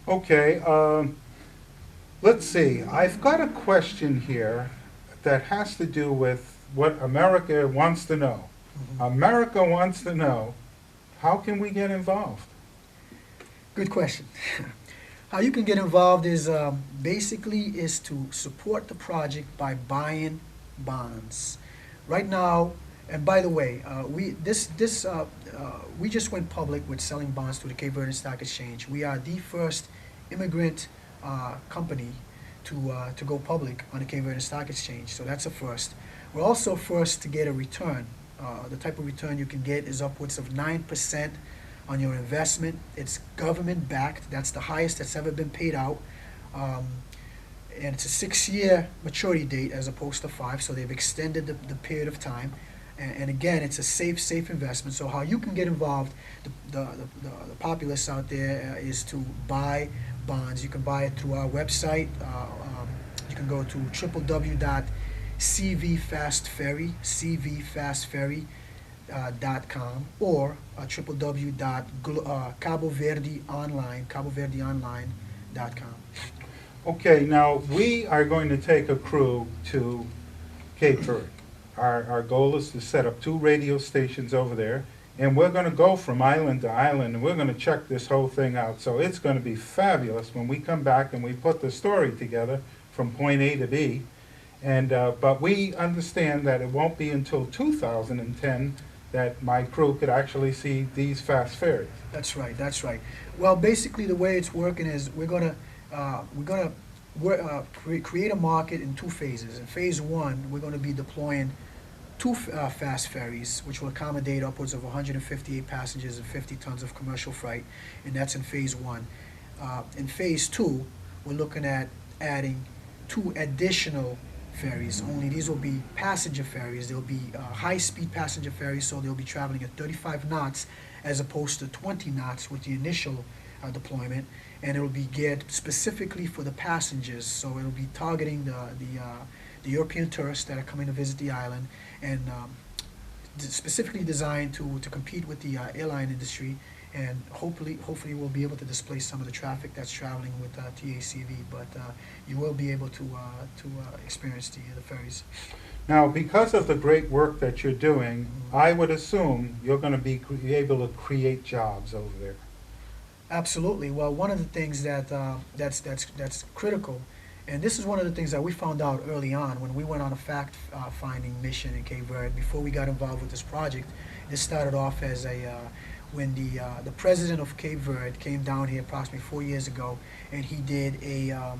Okay, let's see. I've got a question here that has to do with what America wants to know. Mhm. America wants to know, how can we get involved? Good question. How you can get involved is basically is to support the project by buying bonds. Right now, and by the way, we just went public with selling bonds to the Cape Verde Stock Exchange. We are the first immigrant company to go public on the Cape Verde Stock Exchange. So that's a first. We're also first to get a return. The type of return you can get is upwards of 9% on your investment. It's government backed. That's the highest that's ever been paid out. Um, and it's a 6 year maturity date as opposed to five, so they've extended the period of time. And again, it's a safe investment. So how you can get involved, the populace out there is to buy bonds. You can buy it through our website. You can go to www.cvfastferry, or www.caboverdeonline.com. Okay, now we are going to take a crew to Cape Verde. Our goal is to set up two radio stations over there, and we're going to go from island to island, and we're going to check this whole thing out. So it's going to be fabulous when we come back and we put the story together from point A to B. And but we understand that it won't be until 2010 that my crew could actually see these fast ferries. That's right. That's right. Well, basically, the way it's working is we're gonna create a market in two phases. In phase one, we're going to be deploying two fast ferries, which will accommodate upwards of 158 passengers and 50 tons of commercial freight, and that's in phase one. In phase two, we're looking at adding two additional ferries. Only these will be passenger ferries. They'll be high-speed passenger ferries, so they'll be traveling at 35 knots as opposed to 20 knots with the initial deployment, and it'll be geared specifically for the passengers. So it'll be targeting the European tourists that are coming to visit the island, and specifically designed to compete with the airline industry, and hopefully we'll be able to displace some of the traffic that's traveling with TACV. But you will be able to experience the ferries. Now, because of the great work that you're doing, Mhm. I would assume you're going to be able to create jobs over there. Absolutely. Well, one of the things that's critical, and this is one of the things that we found out early on when we went on a fact-finding mission in Cape Verde. Before we got involved with this project, it started off as when the president of Cape Verde came down here approximately 4 years ago, and he did a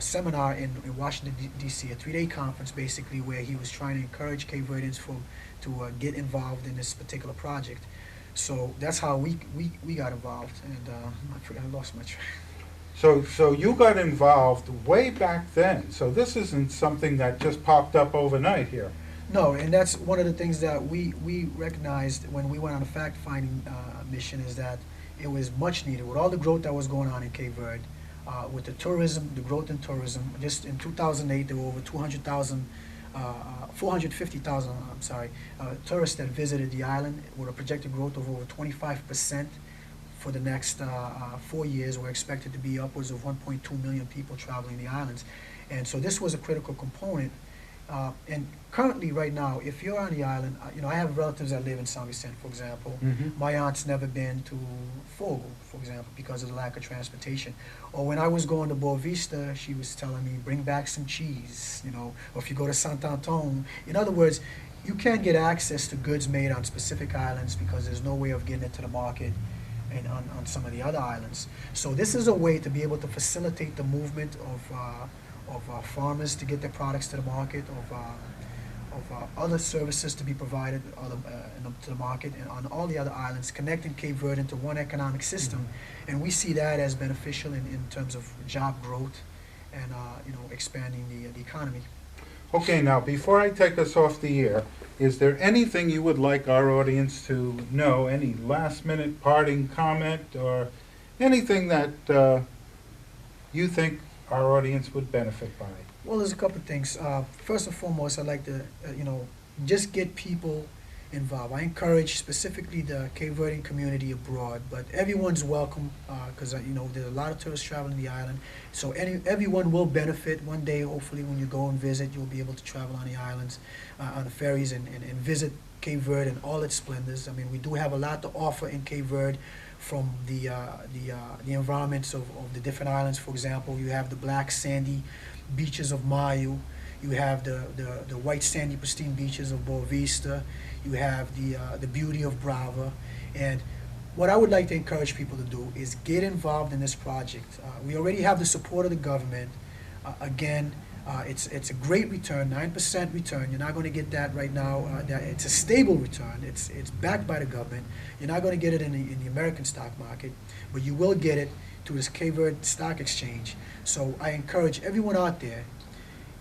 seminar in Washington D.C., a 3 day conference basically, where he was trying to encourage Cape Verdeans to get involved in this particular project. So that's how we got involved, and I forgot, I lost my track. So you got involved way back then. So this isn't something that just popped up overnight here. No, and that's one of the things that we recognized when we went on a fact-finding mission, is that it was much needed with all the growth that was going on in Cape Verde, with the tourism, the growth in tourism. Just in 2008, there were over 450,000, I'm sorry, tourists that visited the island, with a projected growth of over 25% for the next 4 years. We're expected to be upwards of 1.2 million people traveling the islands. And so this was a critical component. And currently, right now, if you're on the island, I have relatives that live in Saint Vicente, for example. Mm-hmm. My aunt's never been to Fogo, for example, because of the lack of transportation. Or when I was going to Boa Vista, she was telling me, bring back some cheese, or if you go to Saint Anton. In other words, you can't get access to goods made on specific islands because there's no way of getting it to the market and on some of the other islands. So this is a way to be able to facilitate the movement of farmers to get their products to the market, of other services to be provided to the market, and on all the other islands, connecting Cape Verde into one economic system. Mm-hmm. And we see that as beneficial in terms of job growth and expanding the economy. Okay, now before I take us off the air, is there anything you would like our audience to know? Any last minute parting comment or anything that you think our audience would benefit by? Well, there's a couple of things. First and foremost, I'd like to, just get people involved. I encourage specifically the Cape Verdean community abroad, but everyone's welcome, because there's a lot of tourists traveling the island. So everyone will benefit. One day, hopefully, when you go and visit, you'll be able to travel on the islands, on the ferries, and visit Cape Verde and all its splendors. I mean, we do have a lot to offer in Cape Verde, from the environments of the different islands. For example, you have the black sandy beaches of Mayu. You have the white sandy pristine beaches of Boa Vista. You have the beauty of Brava. And what I would like to encourage people to do is get involved in this project. We already have the support of the government. Again, it's a great return, 9% return. You're not going to get that right now. It's a stable return. It's backed by the government. You're not going to get it in the American stock market, but you will get it through this Cape Verde Stock Exchange. So I encourage everyone out there,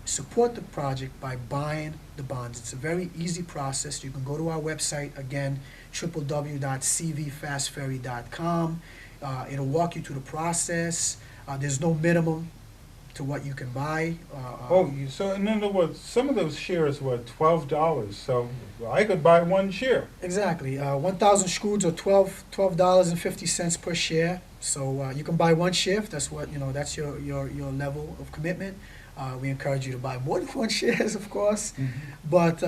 support the project by buying the bonds. It's a very easy process. You can go to our website, again, www.cvfastferry.com. It'll walk you through the process. There's no minimum to what you can buy. So in other words, some of those shares were $12, so I could buy one share. Exactly. 1,000 screws are $12.50 per share. So you can buy one share. That's what that's your level of commitment. We encourage you to buy more than one shares, of course. Mm-hmm. But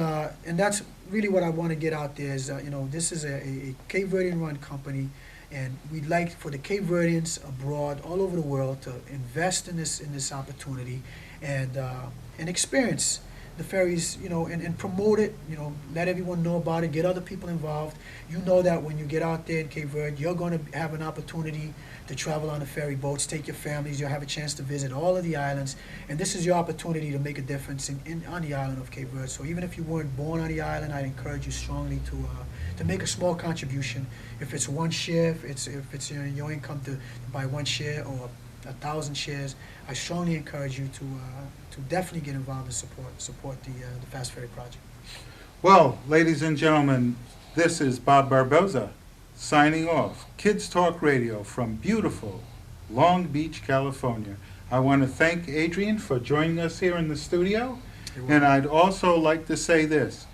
and that's really what I want to get out there is this is a Cape Verdean run company. And we'd like for the Cape Verdeans abroad, all over the world, to invest in this opportunity and experience the ferries, and promote it. Let everyone know about it. Get other people involved. You know that when you get out there in Cape Verde, you're going to have an opportunity to travel on the ferry boats, take your families. You'll have a chance to visit all of the islands, and this is your opportunity to make a difference on the island of Cape Verde. So even if you weren't born on the island, I'd encourage you strongly to make a small contribution. If it's one share, if it's your income to buy one share or 1,000 shares, I strongly encourage you to definitely get involved and support the Fast Ferry project. Well, ladies and gentlemen, this is Bob Barboza signing off. Kids Talk Radio from beautiful Long Beach, California. I want to thank Adrian for joining us here in the studio. And I'd also like to say this.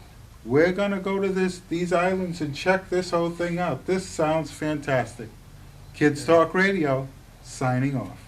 We're going to go to these islands and check this whole thing out. This sounds fantastic. Kids Talk Radio, signing off.